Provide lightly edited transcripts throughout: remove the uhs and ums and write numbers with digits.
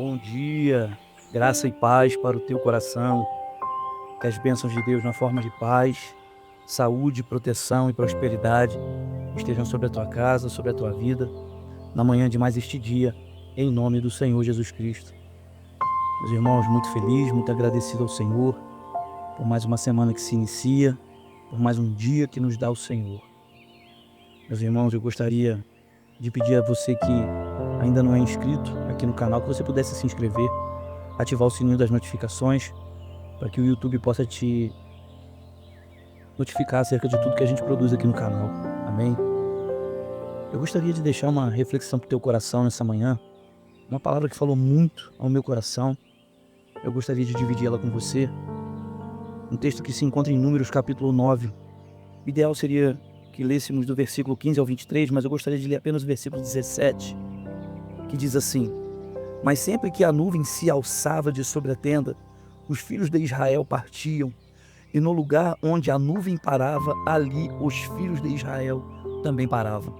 Bom dia, graça e paz para o teu coração, que as bênçãos de Deus na forma de paz, saúde, proteção e prosperidade estejam sobre a tua casa, sobre a tua vida, na manhã de mais este dia, em nome do Senhor Jesus Cristo. Meus irmãos, muito feliz, muito agradecido ao Senhor, por mais uma semana que se inicia, por mais um dia que nos dá o Senhor. Meus irmãos, eu gostaria de pedir a você que ainda não é inscrito aqui no canal, que você pudesse se inscrever, ativar o sininho das notificações, para que o YouTube possa te notificar acerca de tudo que a gente produz aqui no canal. Amém? Eu gostaria de deixar uma reflexão para o teu coração nessa manhã, uma palavra que falou muito ao meu coração. Eu gostaria de dividir ela com você. Um texto que se encontra em Números capítulo 9. O ideal seria que lêssemos do versículo 15 ao 23, mas eu gostaria de ler apenas o versículo 17, que diz assim: Mas sempre que a nuvem se alçava de sobre a tenda, os filhos de Israel partiam, e no lugar onde a nuvem parava, ali os filhos de Israel também paravam.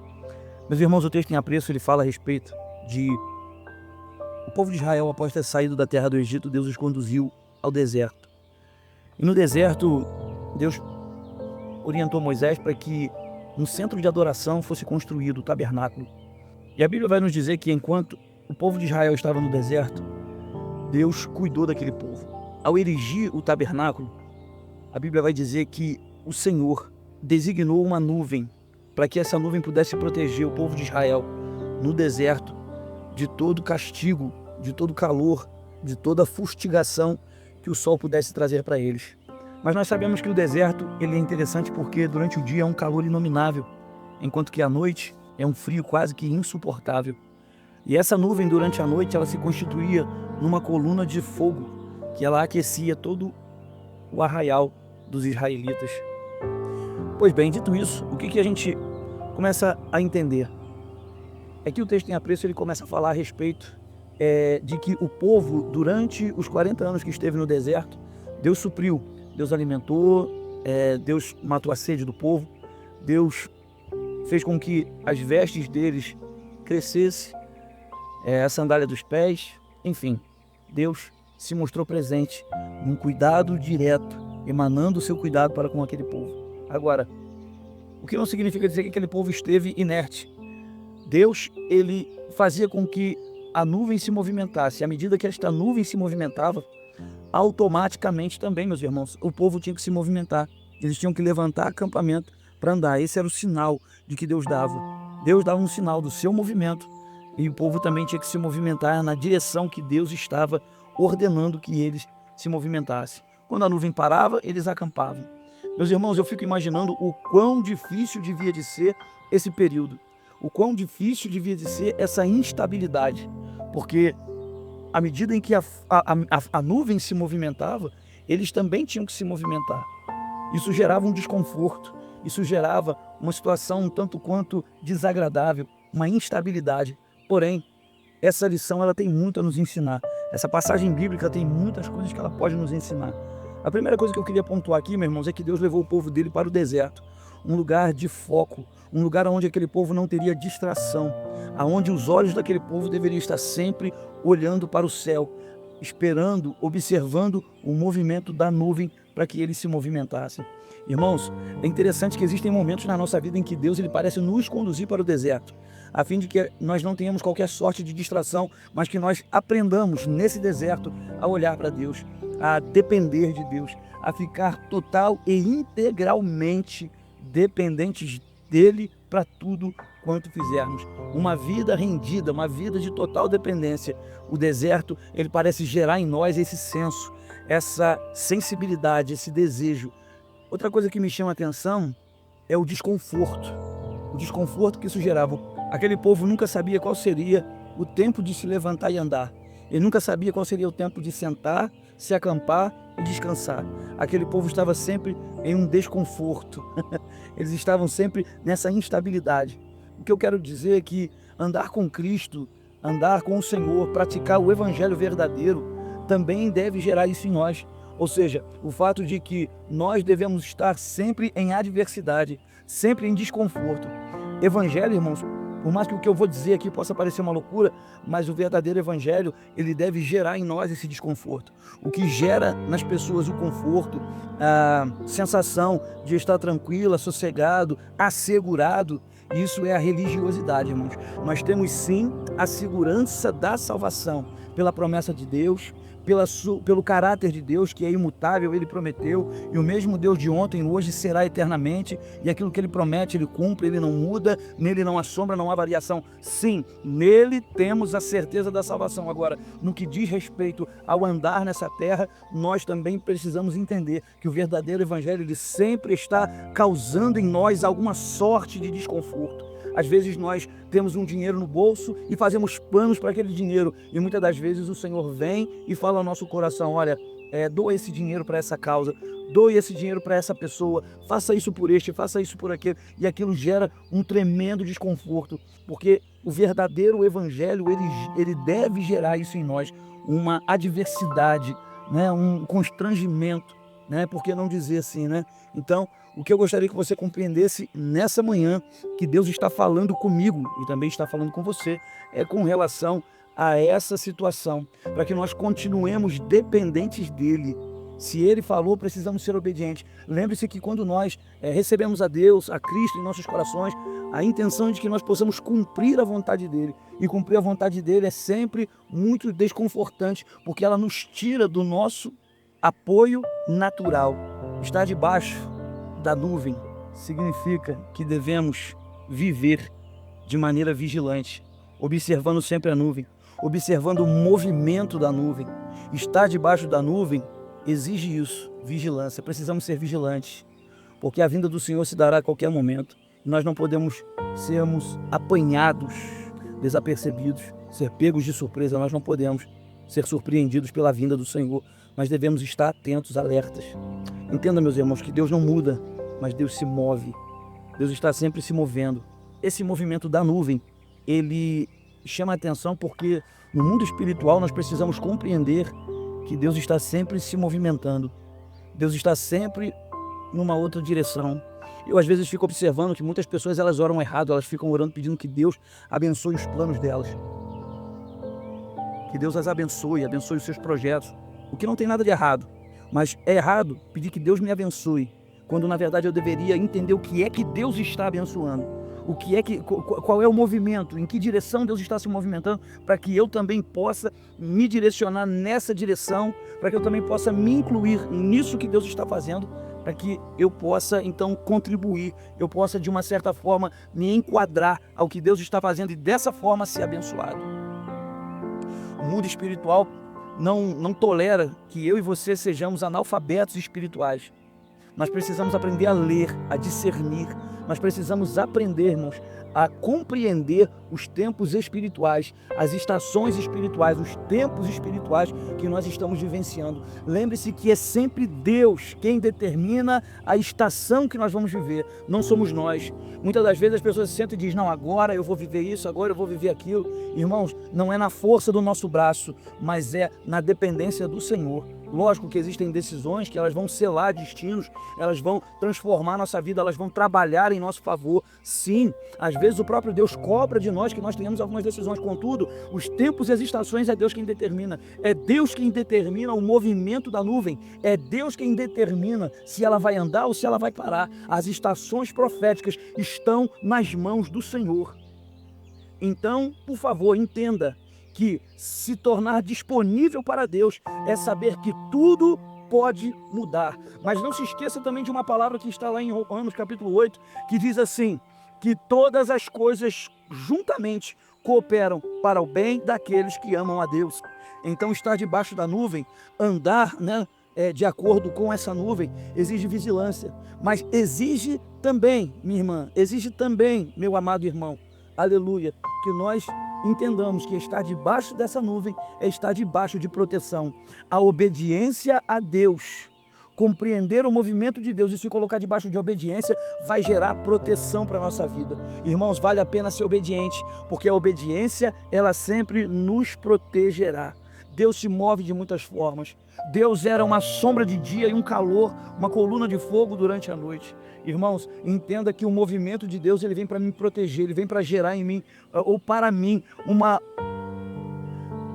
Meus irmãos, o texto em apreço, ele fala a respeito de o povo de Israel, após ter saído da terra do Egito, Deus os conduziu ao deserto. E no deserto, Deus orientou Moisés para que um centro de adoração fosse construído, o tabernáculo. E a Bíblia vai nos dizer que enquanto o povo de Israel estava no deserto, Deus cuidou daquele povo. Ao erigir o tabernáculo, a Bíblia vai dizer que o Senhor designou uma nuvem para que essa nuvem pudesse proteger o povo de Israel no deserto de todo castigo, de todo calor, de toda fustigação que o sol pudesse trazer para eles. Mas nós sabemos que o deserto ele é interessante porque durante o dia é um calor inominável, enquanto que à noite é um frio quase que insuportável. E essa nuvem durante a noite ela se constituía numa coluna de fogo que ela aquecia todo o arraial dos israelitas. Pois bem, dito isso, o que a gente começa a entender? É que o texto em apreço ele começa a falar a respeito de que o povo, durante os 40 anos que esteve no deserto, Deus supriu, Deus alimentou, Deus matou a sede do povo, Deus fez com que as vestes deles crescessem, a sandália dos pés, enfim, Deus se mostrou presente num cuidado direto, emanando o seu cuidado para com aquele povo. Agora, o que não significa dizer que aquele povo esteve inerte. Deus, ele fazia com que a nuvem se movimentasse. À medida que esta nuvem se movimentava, automaticamente também, meus irmãos, o povo tinha que se movimentar. Eles tinham que levantar acampamento para andar. Esse era o sinal de que Deus dava. Deus dava um sinal do seu movimento e o povo também tinha que se movimentar na direção que Deus estava ordenando que eles se movimentassem. Quando a nuvem parava, eles acampavam. Meus irmãos, eu fico imaginando o quão difícil devia de ser esse período. O quão difícil devia de ser essa instabilidade. Porque à medida em que a nuvem se movimentava, eles também tinham que se movimentar. Isso gerava um desconforto. Isso gerava uma situação um tanto quanto desagradável, uma instabilidade. Porém, essa lição ela tem muito a nos ensinar. Essa passagem bíblica tem muitas coisas que ela pode nos ensinar. A primeira coisa que eu queria pontuar aqui, meus irmãos, é que Deus levou o povo dele para o deserto. Um lugar de foco, um lugar onde aquele povo não teria distração, aonde os olhos daquele povo deveriam estar sempre olhando para o céu, esperando, observando o movimento da nuvem para que eles se movimentassem. Irmãos, é interessante que existem momentos na nossa vida em que Deus ele parece nos conduzir para o deserto, a fim de que nós não tenhamos qualquer sorte de distração, mas que nós aprendamos nesse deserto a olhar para Deus, a depender de Deus, a ficar total e integralmente dependentes dele para tudo quanto fizermos. Uma vida rendida, uma vida de total dependência. O deserto, ele parece gerar em nós esse senso, essa sensibilidade, esse desejo. Outra coisa que me chama a atenção é o desconforto. O desconforto que isso gerava. Aquele povo nunca sabia qual seria o tempo de se levantar e andar. Ele nunca sabia qual seria o tempo de sentar, se acampar e descansar. Aquele povo estava sempre em um desconforto. Eles estavam sempre nessa instabilidade. O que eu quero dizer é que andar com Cristo, andar com o Senhor, praticar o evangelho verdadeiro, também deve gerar isso em nós. Ou seja, o fato de que nós devemos estar sempre em adversidade, sempre em desconforto. Evangelho, irmãos, Por mais que o que eu vou dizer aqui possa parecer uma loucura, mas o verdadeiro evangelho, ele deve gerar em nós esse desconforto. O que gera nas pessoas o conforto, a sensação de estar tranquila, sossegado, assegurado, isso é a religiosidade, irmãos. Nós temos sim a segurança da salvação pela promessa de Deus, pelo caráter de Deus, que é imutável, ele prometeu, e o mesmo Deus de ontem, hoje será eternamente, e aquilo que ele promete, ele cumpre, ele não muda, nele não há sombra, não há variação. Sim, nele temos a certeza da salvação. Agora, no que diz respeito ao andar nessa terra, nós também precisamos entender que o verdadeiro evangelho, ele sempre está causando em nós alguma sorte de desconforto. Às vezes nós temos um dinheiro no bolso e fazemos planos para aquele dinheiro, e muitas das vezes o Senhor vem e fala ao nosso coração: olha, doa esse dinheiro para essa causa, doe esse dinheiro para essa pessoa, faça isso por este, faça isso por aquele, e aquilo gera um tremendo desconforto, porque o verdadeiro evangelho, ele deve gerar isso em nós, uma adversidade, né? Um constrangimento, né? Por que não dizer assim, né? Então, o que eu gostaria que você compreendesse nessa manhã, que Deus está falando comigo e também está falando com você, é com relação a essa situação, para que nós continuemos dependentes dele. Se ele falou, precisamos ser obedientes. Lembre-se que quando nós recebemos a Deus, a Cristo em nossos corações, a intenção de que nós possamos cumprir a vontade dele. E cumprir a vontade dele é sempre muito desconfortante, porque ela nos tira do nosso apoio natural. Estar debaixo da nuvem significa que devemos viver de maneira vigilante, observando sempre a nuvem, observando o movimento da nuvem. Estar debaixo da nuvem exige isso, vigilância. Precisamos ser vigilantes, porque a vinda do Senhor se dará a qualquer momento. Nós não podemos sermos apanhados, desapercebidos, ser pegos de surpresa. Nós não podemos ser surpreendidos pela vinda do Senhor. Nós devemos estar atentos, alertas. Entenda, meus irmãos, que Deus não muda, mas Deus se move. Deus está sempre se movendo. Esse movimento da nuvem, ele chama a atenção porque no mundo espiritual nós precisamos compreender que Deus está sempre se movimentando. Deus está sempre numa outra direção. Eu às vezes fico observando que muitas pessoas elas oram errado, elas ficam orando pedindo que Deus abençoe os planos delas. Que Deus as abençoe, abençoe os seus projetos. O que não tem nada de errado. Mas é errado pedir que Deus me abençoe, quando na verdade eu deveria entender o que é que Deus está abençoando, qual é o movimento, em que direção Deus está se movimentando, para que eu também possa me direcionar nessa direção, para que eu também possa me incluir nisso que Deus está fazendo, para que eu possa então contribuir, eu possa de uma certa forma me enquadrar ao que Deus está fazendo e dessa forma ser abençoado. O mundo espiritual não tolera que eu e você sejamos analfabetos espirituais. Nós precisamos aprender a ler, a discernir. Nós precisamos aprender, irmãos, a compreender os tempos espirituais, as estações espirituais, os tempos espirituais que nós estamos vivenciando. Lembre-se que é sempre Deus quem determina a estação que nós vamos viver, não somos nós. Muitas das vezes as pessoas se sentam e dizem: não, agora eu vou viver isso, agora eu vou viver aquilo. Irmãos, não é na força do nosso braço, mas é na dependência do Senhor. Lógico que existem decisões que elas vão selar destinos, elas vão transformar nossa vida, elas vão trabalhar em nosso favor. Sim, às vezes o próprio Deus cobra de nós que nós tenhamos algumas decisões. Contudo, os tempos e as estações é Deus quem determina. É Deus quem determina o movimento da nuvem. É Deus quem determina se ela vai andar ou se ela vai parar. As estações proféticas estão nas mãos do Senhor. Então, por favor, entenda que se tornar disponível para Deus é saber que tudo pode mudar. Mas não se esqueça também de uma palavra que está lá em Romanos capítulo 8, que diz assim, que todas as coisas juntamente cooperam para o bem daqueles que amam a Deus. Então estar debaixo da nuvem, andar, de acordo com essa nuvem, exige vigilância. Mas exige também, minha irmã, exige também, meu amado irmão, aleluia, que nós entendamos que estar debaixo dessa nuvem é estar debaixo de proteção. A obediência a Deus, compreender o movimento de Deus e se colocar debaixo de obediência vai gerar proteção para a nossa vida. Irmãos, vale a pena ser obediente, porque a obediência, ela sempre nos protegerá. Deus se move de muitas formas. Deus era uma sombra de dia e um calor, uma coluna de fogo durante a noite. Irmãos, entenda que o movimento de Deus, ele vem para me proteger, ele vem para gerar em mim, ou para mim, uma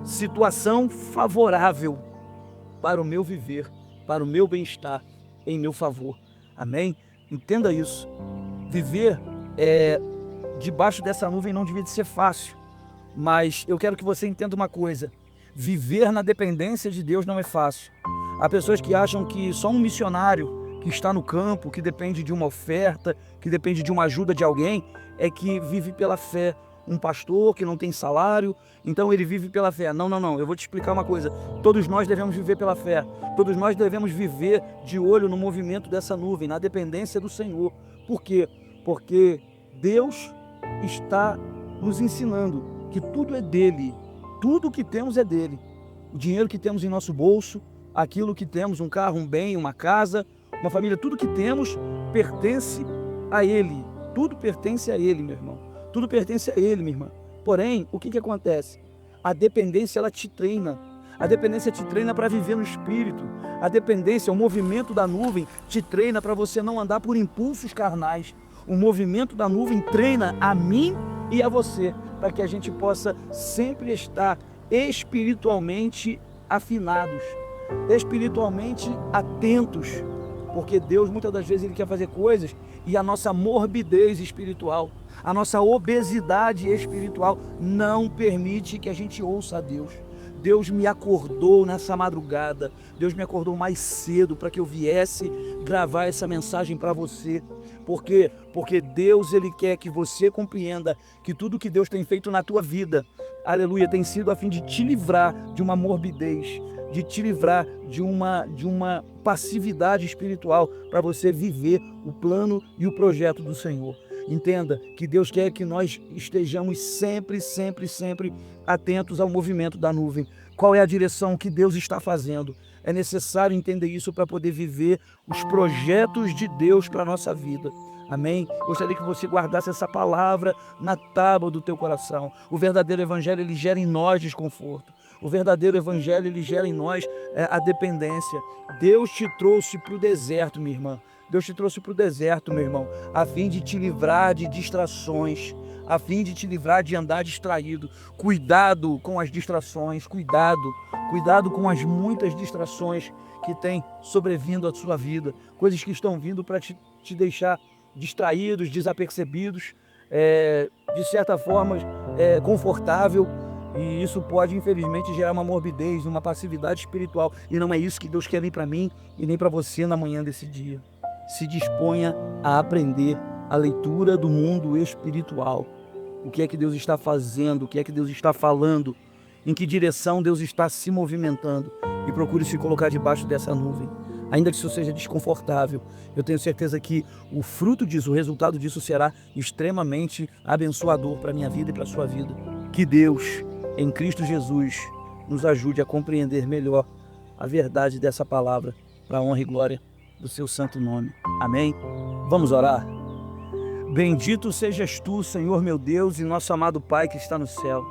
situação favorável para o meu viver, para o meu bem-estar, em meu favor. Amém? Entenda isso. Viver debaixo dessa nuvem não devia de ser fácil, mas eu quero que você entenda uma coisa: viver na dependência de Deus não é fácil. Há pessoas que acham que só um missionário que está no campo, que depende de uma oferta, que depende de uma ajuda de alguém, é que vive pela fé. Um pastor que não tem salário, então ele vive pela fé. Não, eu vou te explicar uma coisa. Todos nós devemos viver pela fé. Todos nós devemos viver de olho no movimento dessa nuvem, na dependência do Senhor. Por quê? Porque Deus está nos ensinando que tudo é dele. Tudo que temos é dele. O dinheiro que temos em nosso bolso, aquilo que temos, um carro, um bem, uma casa, uma família, tudo que temos pertence a ele. Tudo pertence a ele, meu irmão. Tudo pertence a ele, minha irmã. Porém, o que acontece? A dependência, ela te treina. A dependência te treina para viver no Espírito. A dependência, o movimento da nuvem te treina para você não andar por impulsos carnais. O movimento da nuvem treina a mim e a você, para que a gente possa sempre estar espiritualmente afinados, espiritualmente atentos. Porque Deus, muitas das vezes, ele quer fazer coisas e a nossa morbidez espiritual, a nossa obesidade espiritual não permite que a gente ouça a Deus. Deus me acordou nessa madrugada, Deus me acordou mais cedo para que eu viesse gravar essa mensagem para você. Por quê? Porque Deus, ele quer que você compreenda que tudo que Deus tem feito na tua vida, aleluia, tem sido a fim de te livrar de uma morbidez, de te livrar de uma passividade espiritual, para você viver o plano e o projeto do Senhor. Entenda que Deus quer que nós estejamos sempre atentos ao movimento da nuvem. Qual é a direção que Deus está fazendo? É necessário entender isso para poder viver os projetos de Deus para a nossa vida. Amém? Gostaria que você guardasse essa palavra na tábua do teu coração. O verdadeiro evangelho, ele gera em nós desconforto. O verdadeiro evangelho, ele gera em nós a dependência. Deus te trouxe para o deserto, minha irmã. Deus te trouxe para o deserto, meu irmão, a fim de te livrar de distrações, a fim de te livrar de andar distraído. Cuidado com as distrações, cuidado com as muitas distrações que têm sobrevindo à sua vida, coisas que estão vindo para te deixar distraídos, desapercebidos, de certa forma confortável, e isso pode infelizmente gerar uma morbidez, uma passividade espiritual, e não é isso que Deus quer nem para mim e nem para você na manhã desse dia. Se disponha a aprender a leitura do mundo espiritual. O que é que Deus está fazendo, o que é que Deus está falando, em que direção Deus está se movimentando, e procure se colocar debaixo dessa nuvem. Ainda que isso seja desconfortável, eu tenho certeza que o fruto disso, o resultado disso será extremamente abençoador para a minha vida e para a sua vida. Que Deus, em Cristo Jesus, nos ajude a compreender melhor a verdade dessa palavra, para a honra e glória do seu santo nome. Amém? Vamos orar? Bendito sejas tu, Senhor meu Deus, e nosso amado Pai que está no céu.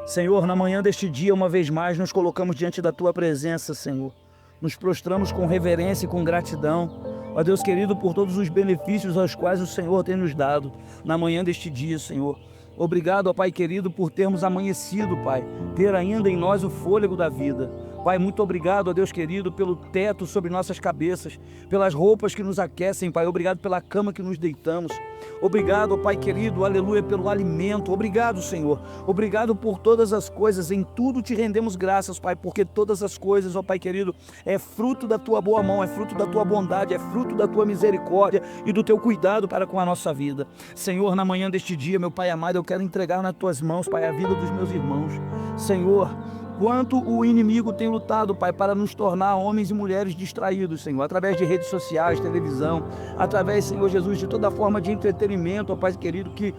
Senhor, na manhã deste dia, uma vez mais, nos colocamos diante da tua presença, Senhor. Nos prostramos com reverência e com gratidão, ó Deus querido, por todos os benefícios aos quais o Senhor tem nos dado na manhã deste dia, Senhor. Obrigado, ó Pai querido, por termos amanhecido, Pai, ter ainda em nós o fôlego da vida. Pai, muito obrigado, ó Deus querido, pelo teto sobre nossas cabeças, pelas roupas que nos aquecem, Pai. Obrigado pela cama que nos deitamos. Obrigado, ó Pai querido, aleluia, pelo alimento. Obrigado, Senhor. Obrigado por todas as coisas. Em tudo te rendemos graças, Pai, porque todas as coisas, ó Pai querido, é fruto da tua boa mão, é fruto da tua bondade, é fruto da tua misericórdia e do teu cuidado para com a nossa vida. Senhor, na manhã deste dia, meu Pai amado, eu quero entregar nas tuas mãos, Pai, a vida dos meus irmãos. Senhor, quanto o inimigo tem lutado, Pai, para nos tornar homens e mulheres distraídos, Senhor, através de redes sociais, televisão, através, Senhor Jesus, de toda forma de entretenimento, ó Pai querido, que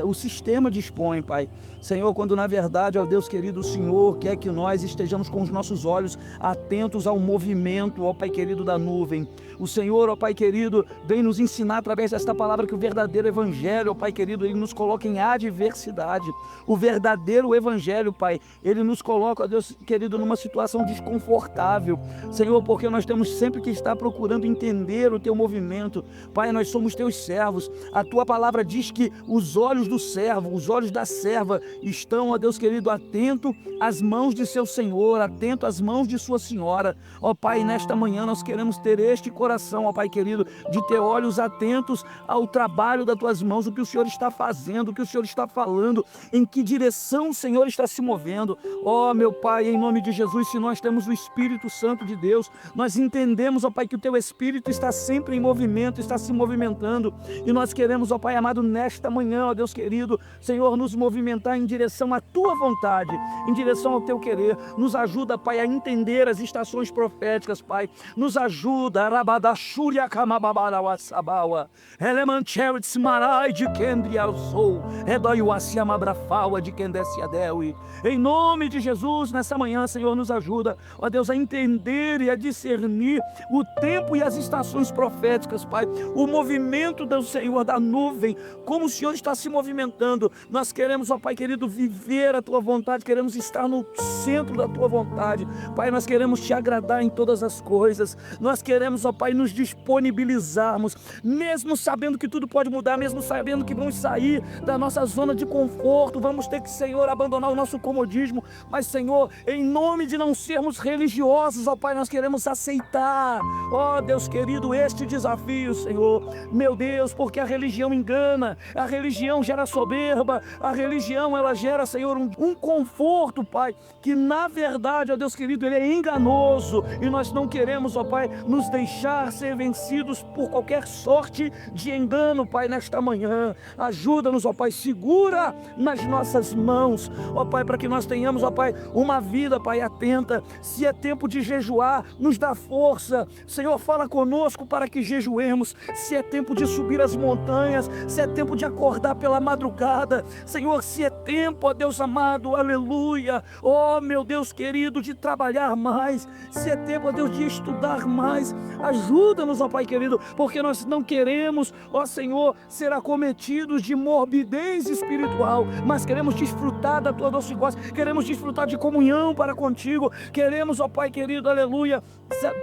o sistema dispõe, Pai. Senhor, quando na verdade, ó Deus querido, o Senhor quer que nós estejamos com os nossos olhos atentos ao movimento, ó Pai querido, da nuvem. O Senhor, ó Pai querido, vem nos ensinar através desta palavra que o verdadeiro evangelho, ó Pai querido, ele nos coloca em adversidade. O verdadeiro evangelho, Pai, ele nos coloca coloca, ó Deus querido, numa situação desconfortável, Senhor, porque nós temos sempre que estar procurando entender o teu movimento. Pai, nós somos teus servos. A tua palavra diz que os olhos do servo, os olhos da serva estão, ó Deus querido, atento às mãos de seu Senhor, atento às mãos de sua senhora. Ó Pai, nesta manhã nós queremos ter este coração, ó Pai querido, de ter olhos atentos ao trabalho das tuas mãos, o que o Senhor está fazendo, o que o Senhor está falando, em que direção o Senhor está se movendo. Ó meu Pai, em nome de Jesus, se nós temos o Espírito Santo de Deus, nós entendemos, ó Pai, que o teu Espírito está sempre em movimento, está se movimentando, e nós queremos, ó Pai amado, nesta manhã, ó Deus querido, Senhor, nos movimentar em direção à tua vontade, em direção ao teu querer. Nos ajuda, Pai, a entender as estações proféticas, Pai. Nos ajuda, Rabadashuria Kamababarawasabawa, Elemancherits Marai de Kendri ao Sou, Edoiuasiamabrafaua de Kendesiadewi. Em nome de Jesus, nessa manhã, Senhor, nos ajuda, ó Deus, a entender e a discernir o tempo e as estações proféticas, Pai. O movimento do Senhor, da nuvem, como o Senhor está se movimentando. Nós queremos, ó Pai querido, viver a tua vontade, queremos estar no centro da tua vontade. Pai, nós queremos te agradar em todas as coisas. Nós queremos, ó Pai, nos disponibilizarmos, mesmo sabendo que tudo pode mudar, mesmo sabendo que vamos sair da nossa zona de conforto, vamos ter que, Senhor, abandonar o nosso comodismo. Mas, Senhor, em nome de não sermos religiosos, ó Pai, nós queremos aceitar, ó Deus querido, este desafio, Senhor. Meu Deus, porque a religião engana, a religião gera soberba, a religião, ela gera, Senhor, um conforto, Pai, que na verdade, ó Deus querido, ele é enganoso, e nós não queremos, ó Pai, nos deixar ser vencidos por qualquer sorte de engano, Pai, nesta manhã. Ajuda-nos, ó Pai, segura nas nossas mãos, ó Pai, para que nós tenhamos, ó Pai, uma vida, Pai, atenta. Se é tempo de jejuar, nos dá força, Senhor, fala conosco para que jejuemos. Se é tempo de subir as montanhas, se é tempo de acordar pela madrugada, Senhor, se é tempo, ó Deus amado, aleluia, ó meu Deus querido, de trabalhar mais, se é tempo, ó Deus, de estudar mais, ajuda-nos, ó Pai querido, porque nós não queremos, ó Senhor, ser acometidos de morbidez espiritual, mas queremos desfrutar da tua doce voz, queremos desfrutar de comunhão para contigo, queremos, ó Pai querido, aleluia,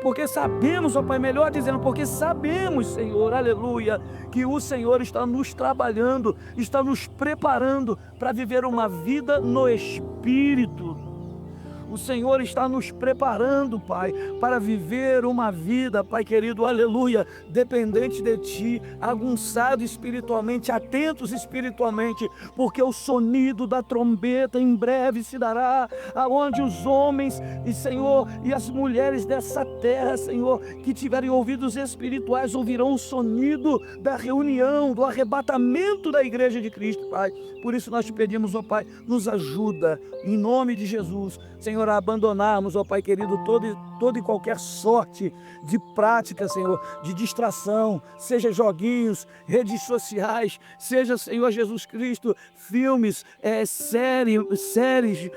porque sabemos, ó Pai, melhor dizendo, porque sabemos, Senhor, aleluia, que o Senhor está nos trabalhando, está nos preparando para viver uma vida no Espírito. O Senhor está nos preparando, Pai, para viver uma vida, Pai querido, aleluia, dependente de Ti, aguçado espiritualmente, atentos espiritualmente, porque o sonido da trombeta em breve se dará, aonde os homens, e Senhor, e as mulheres dessa terra, Senhor, que tiverem ouvidos espirituais, ouvirão o sonido da reunião, do arrebatamento da igreja de Cristo, Pai. Por isso nós te pedimos, ó Pai, nos ajuda, em nome de Jesus, Senhor, a abandonarmos, ó Pai querido, toda e qualquer sorte de prática, Senhor, de distração, seja joguinhos, redes sociais, seja, Senhor Jesus Cristo, filmes, séries,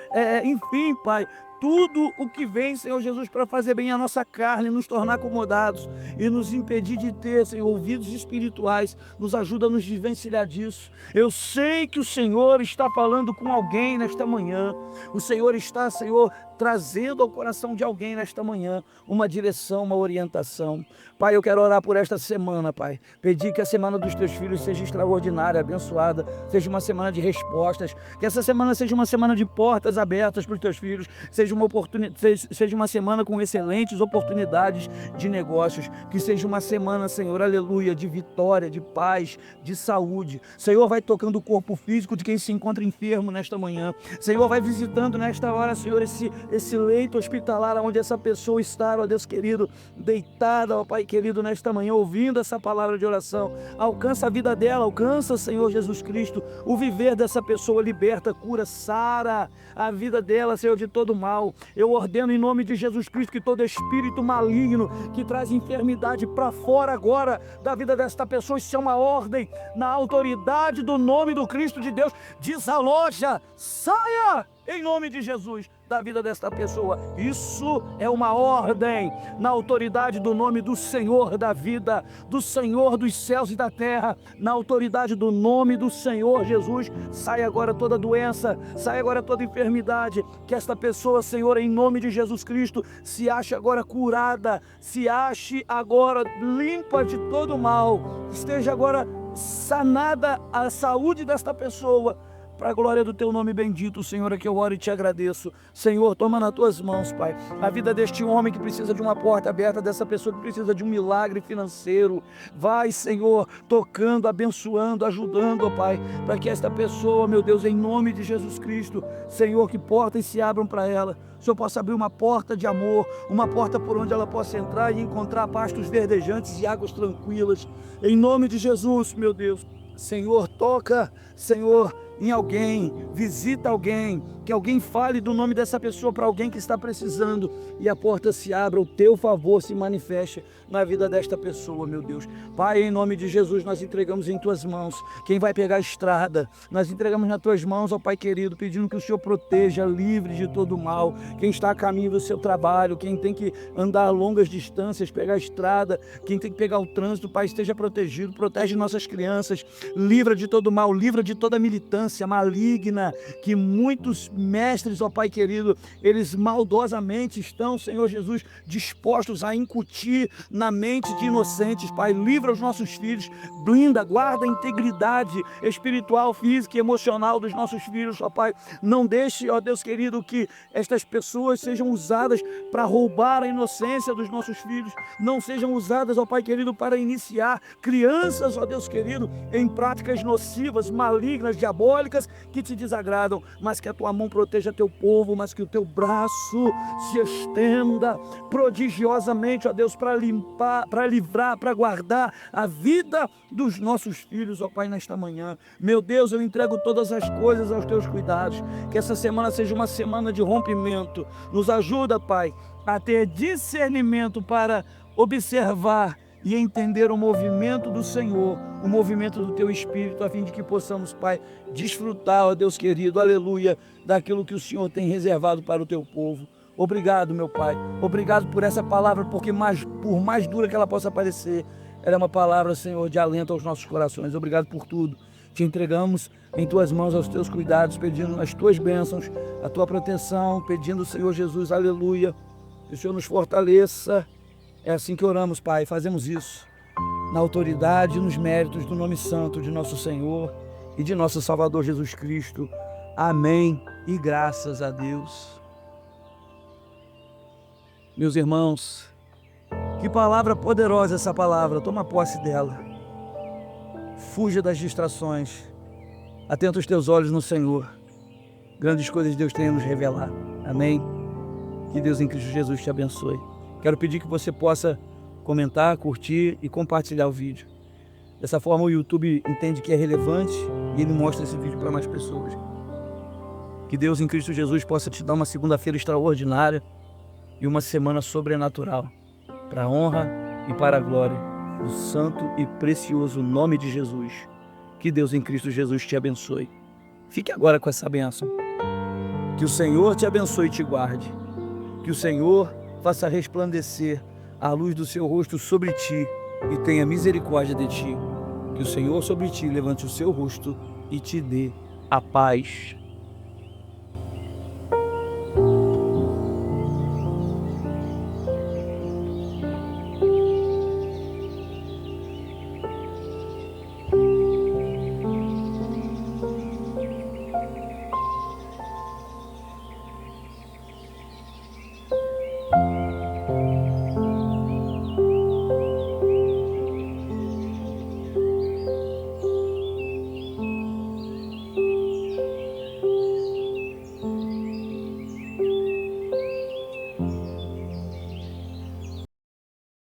enfim, Pai, tudo o que vem, Senhor Jesus, para fazer bem a nossa carne, nos tornar acomodados e nos impedir de ter, Senhor, ouvidos espirituais. Nos ajuda a nos desvencilhar disso. Eu sei que o Senhor está falando com alguém nesta manhã. O Senhor está, Senhor, trazendo ao coração de alguém nesta manhã uma direção, uma orientação. Pai, eu quero orar por esta semana, Pai. Pedir que a semana dos teus filhos seja extraordinária, abençoada, seja uma semana de respostas, que essa semana seja uma semana de portas abertas para os teus filhos, seja uma semana com excelentes oportunidades de negócios, que seja uma semana, Senhor, aleluia, de vitória, de paz, de saúde. Senhor, vai tocando o corpo físico de quem se encontra enfermo nesta manhã. Senhor, vai visitando nesta hora, Senhor, esse leito hospitalar onde essa pessoa está, ó Deus querido, deitada, ó Pai querido, nesta manhã, ouvindo essa palavra de oração. Alcança a vida dela, alcança, Senhor Jesus Cristo, o viver dessa pessoa, liberta, cura, sara a vida dela, Senhor, de todo mal. Eu ordeno em nome de Jesus Cristo que todo espírito maligno que traz enfermidade para fora agora da vida desta pessoa, isso é uma ordem na autoridade do nome do Cristo de Deus, desaloja, saia em nome de Jesus, da vida desta pessoa. Isso é uma ordem na autoridade do nome do Senhor da vida, do Senhor dos céus e da terra, na autoridade do nome do Senhor Jesus. Sai agora toda doença, sai agora toda enfermidade, que esta pessoa, Senhor, em nome de Jesus Cristo, se ache agora curada, se ache agora limpa de todo mal, esteja agora sanada a saúde desta pessoa, para a glória do teu nome bendito. Senhor, é que eu oro e te agradeço. Senhor, toma nas tuas mãos, Pai, a vida deste homem que precisa de uma porta aberta, dessa pessoa que precisa de um milagre financeiro. Vai, Senhor, tocando, abençoando, ajudando, ó Pai, para que esta pessoa, meu Deus, em nome de Jesus Cristo, Senhor, que portas se abram para ela. O Senhor possa abrir uma porta de amor, uma porta por onde ela possa entrar e encontrar pastos verdejantes e águas tranquilas. Em nome de Jesus, meu Deus. Senhor, toca, Senhor, em alguém, visita alguém, que alguém fale do nome dessa pessoa para alguém que está precisando e a porta se abra, o teu favor se manifeste na vida desta pessoa, meu Deus. Pai, em nome de Jesus, nós entregamos em tuas mãos quem vai pegar a estrada, nós entregamos nas tuas mãos, ó Pai querido, pedindo que o Senhor proteja, livre de todo mal, quem está a caminho do seu trabalho, quem tem que andar a longas distâncias, pegar a estrada, quem tem que pegar o trânsito, Pai, esteja protegido, protege nossas crianças, livra de todo mal, livra de toda militância maligna, que muitos mestres, ó Pai querido, eles maldosamente estão, Senhor Jesus, dispostos a incutir na mente de inocentes. Pai, livra os nossos filhos, blinda, guarda a integridade espiritual, física e emocional dos nossos filhos, ó Pai. Não deixe, ó Deus querido, que estas pessoas sejam usadas para roubar a inocência dos nossos filhos, não sejam usadas, ó Pai querido, para iniciar crianças, ó Deus querido, em práticas nocivas, malignas, diabólicas, que te desagradam, mas que a tua mão proteja teu povo, mas que o teu braço se estenda prodigiosamente, ó Deus, para limpar, para livrar, para guardar a vida dos nossos filhos, ó Pai, nesta manhã. Meu Deus, eu entrego todas as coisas aos teus cuidados, que essa semana seja uma semana de rompimento. Nos ajuda, Pai, a ter discernimento para observar e entender o movimento do Senhor, o movimento do Teu Espírito, a fim de que possamos, Pai, desfrutar, ó Deus querido, aleluia, daquilo que o Senhor tem reservado para o Teu povo. Obrigado, meu Pai, obrigado por essa palavra, porque por mais dura que ela possa parecer, ela é uma palavra, Senhor, de alento aos nossos corações. Obrigado por tudo. Te entregamos em Tuas mãos, aos Teus cuidados, pedindo as Tuas bênçãos, a Tua proteção, pedindo, Senhor Jesus, aleluia, que o Senhor nos fortaleça. É assim que oramos, Pai, fazemos isso na autoridade e nos méritos do nome santo de nosso Senhor e de nosso Salvador Jesus Cristo. Amém e graças a Deus. Meus irmãos, que palavra poderosa essa palavra, toma posse dela. Fuja das distrações, atenta os teus olhos no Senhor. Grandes coisas Deus tem a nos revelar. Amém? Que Deus em Cristo Jesus te abençoe. Quero pedir que você possa comentar, curtir e compartilhar o vídeo. Dessa forma o YouTube entende que é relevante e ele mostra esse vídeo para mais pessoas. Que Deus em Cristo Jesus possa te dar uma segunda-feira extraordinária e uma semana sobrenatural, para a honra e para a glória do santo e precioso nome de Jesus. Que Deus em Cristo Jesus te abençoe. Fique agora com essa bênção. Que o Senhor te abençoe e te guarde. Que o Senhor faça resplandecer a luz do seu rosto sobre ti e tenha misericórdia de ti. Que o Senhor sobre ti levante o seu rosto e te dê a paz.